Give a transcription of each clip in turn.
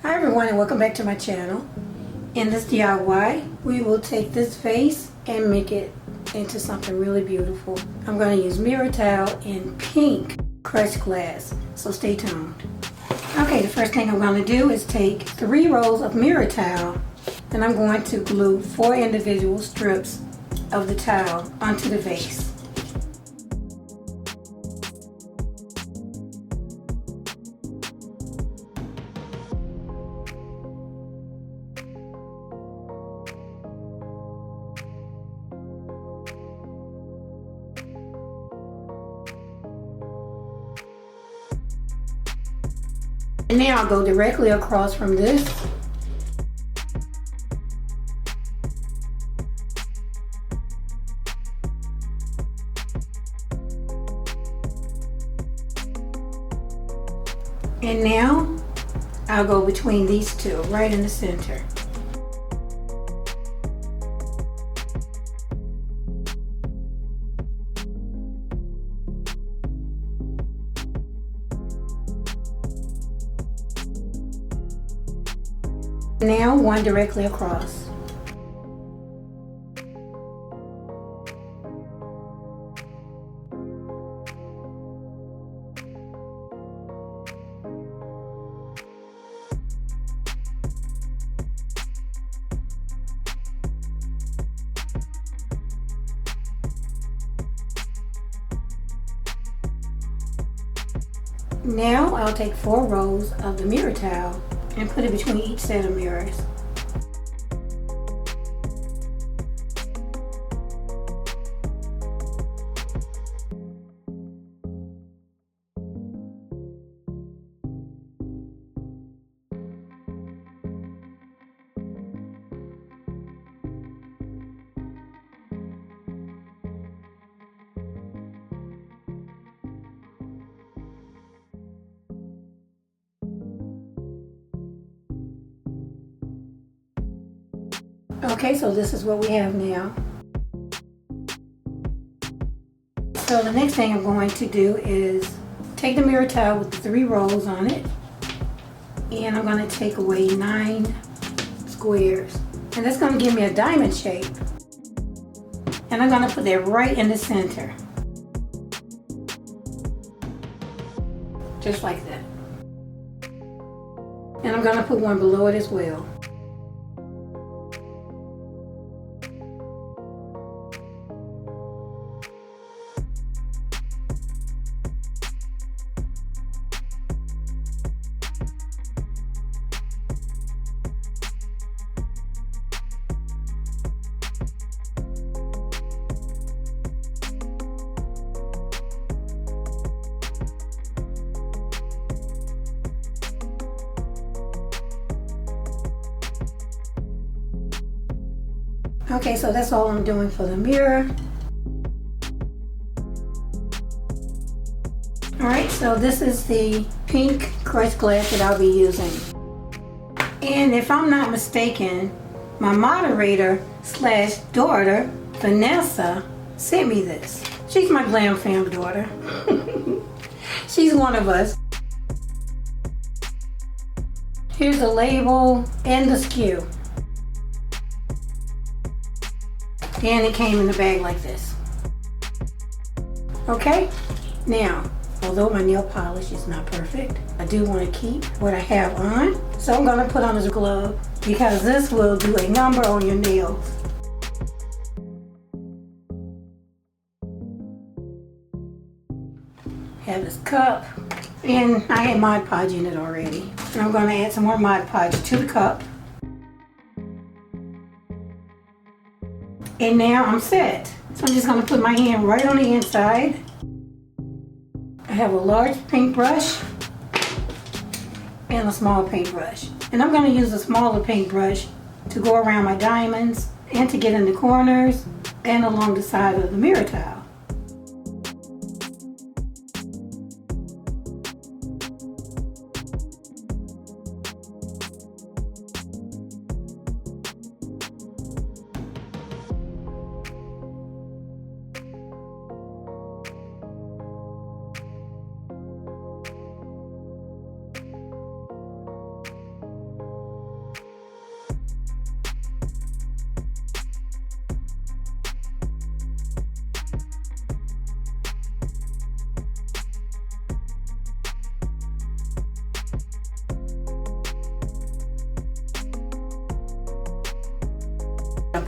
Hi everyone and welcome back to my channel. In this DIY, we will take this vase and make it into something really beautiful. I'm going to use mirror towel in pink crushed glass, so stay tuned. Okay, the first thing I'm going to do is take 3 rolls of mirror towel and I'm going to glue 4 individual strips of the towel onto the vase. And now I'll go directly across from this. And now I'll go between these two, right in the center. Now one directly across. Now I'll take 4 rolls of the mirror towel and put it between each set of mirrors. Okay, so this is what we have now. So the next thing I'm going to do is take the mirror towel with the 3 rolls on it, and I'm going to take away 9 squares. And that's going to give me a diamond shape. And I'm going to put that right in the center. Just like that. And I'm going to put one below it as well. Okay, so that's all I'm doing for the mirror. Alright, so this is the pink crushed glass that I'll be using. And if I'm not mistaken, my moderator slash daughter, Vanessa, sent me this. She's my Glam fam daughter. She's one of us. Here's the label and the SKU. And it came in the bag like this. Okay, now, although my nail polish is not perfect, I do want to keep what I have on. So I'm going to put on this glove because this will do a number on your nails. Have this cup, and I had Mod Podge in it already. And I'm going to add some more Mod Podge to the cup. And now I'm set. So I'm just going to put my hand right on the inside. I have a large paintbrush and a small paintbrush. And I'm going to use a smaller paintbrush to go around my diamonds and to get in the corners and along the side of the mirror tile.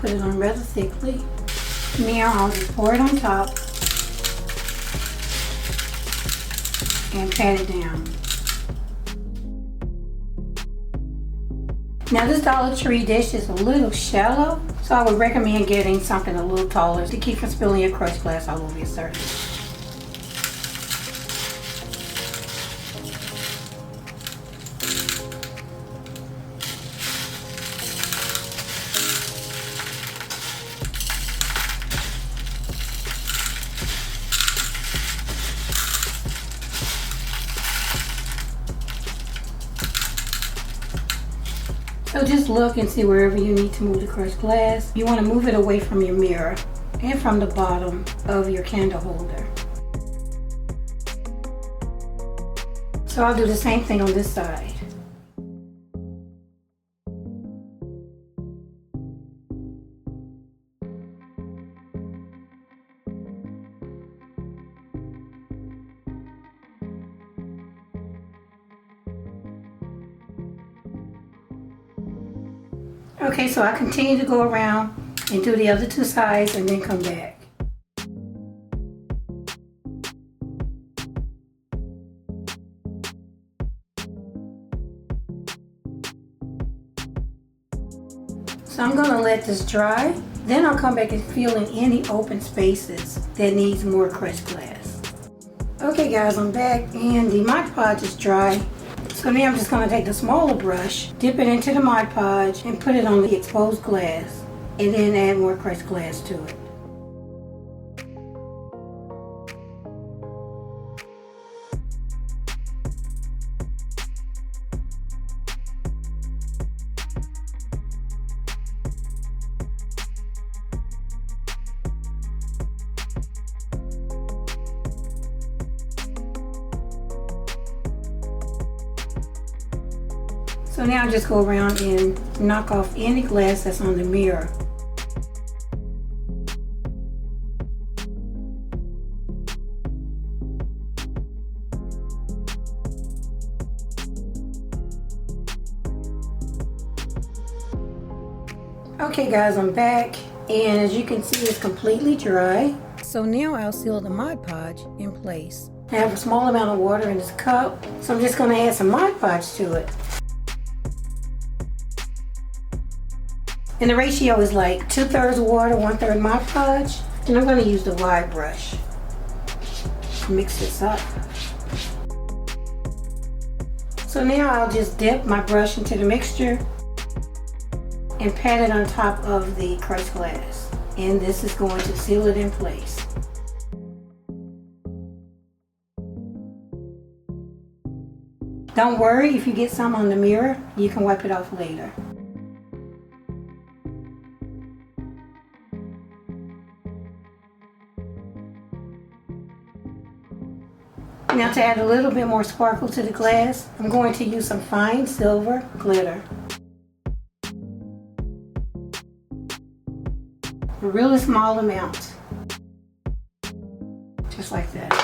put it on rather thickly. Now I'll just pour it on top and pat it down. Now this Dollar Tree dish is a little shallow, so I would recommend getting something a little taller to keep from spilling your crushed glass all over your surface. So just look and see wherever you need to move the crushed glass. You want to move it away from your mirror and from the bottom of your candle holder. So I'll do the same thing on this side. Okay, so I continue to go around and do the other two sides and then come back. So I'm going to let this dry. Then I'll come back and fill in any open spaces that needs more crushed glass. Okay guys, I'm back and the Mod Podge is dry. So now I'm just going to take the smaller brush, dip it into the Mod Podge, and put it on the exposed glass, and then add more crushed glass to it. So now just go around and knock off any glass that's on the mirror. Okay guys, I'm back, and as you can see, it's completely dry. So now I'll seal the Mod Podge in place. I have a small amount of water in this cup, so I'm just going to add some Mod Podge to it. And the ratio is like 2/3 water, 1/3 Mod Podge. And I'm going to use the wide brush to mix this up. So now I'll just dip my brush into the mixture and pat it on top of the crushed glass. And this is going to seal it in place. Don't worry if you get some on the mirror, you can wipe it off later. Now to add a little bit more sparkle to the glass, I'm going to use some fine silver glitter. A really small amount. Just like that.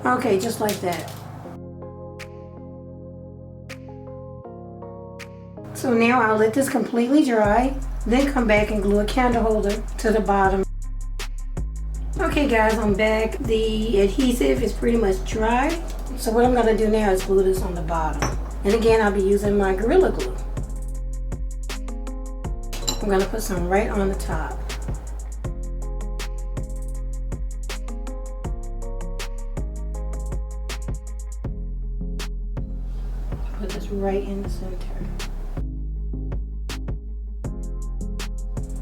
Okay, just like that. So now I'll let this completely dry, then come back and glue a candle holder to the bottom. Okay guys, I'm back. The adhesive is pretty much dry. So what I'm going to do now is glue this on the bottom. And again, I'll be using my Gorilla Glue. I'm going to put some right on the top. Put this right in the center.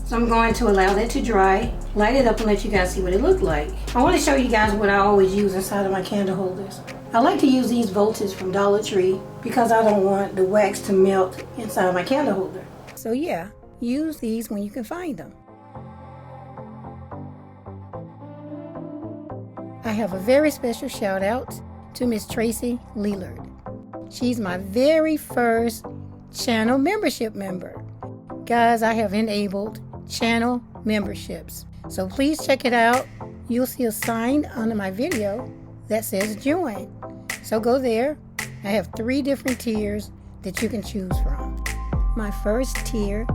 So I'm going to allow that to dry, light it up and let you guys see what it looked like. I want to show you guys what I always use inside of my candle holders. I like to use these voltage from Dollar Tree because I don't want the wax to melt inside my candle holder. So yeah, use these when you can find them. I have a very special shout out to Miss Tracy Leelard. She's my very first channel membership member. Guys, I have enabled channel memberships. So please check it out. You'll see a sign under my video that says join. So go there. I have 3 different tiers that you can choose from. My first tier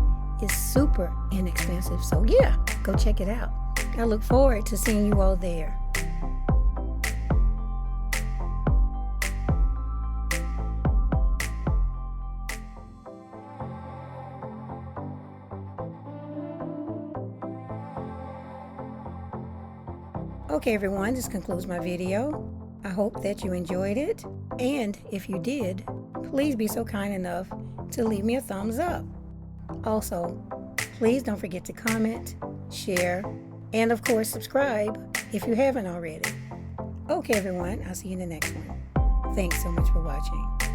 is super inexpensive. So yeah, go check it out. I look forward to seeing you all there. Okay everyone, this concludes my video. I hope that you enjoyed it, and if you did, please be so kind enough to leave me a thumbs up. Also, please don't forget to comment, share, and of course subscribe if you haven't already. Okay everyone, I'll see you in the next one. Thanks so much for watching.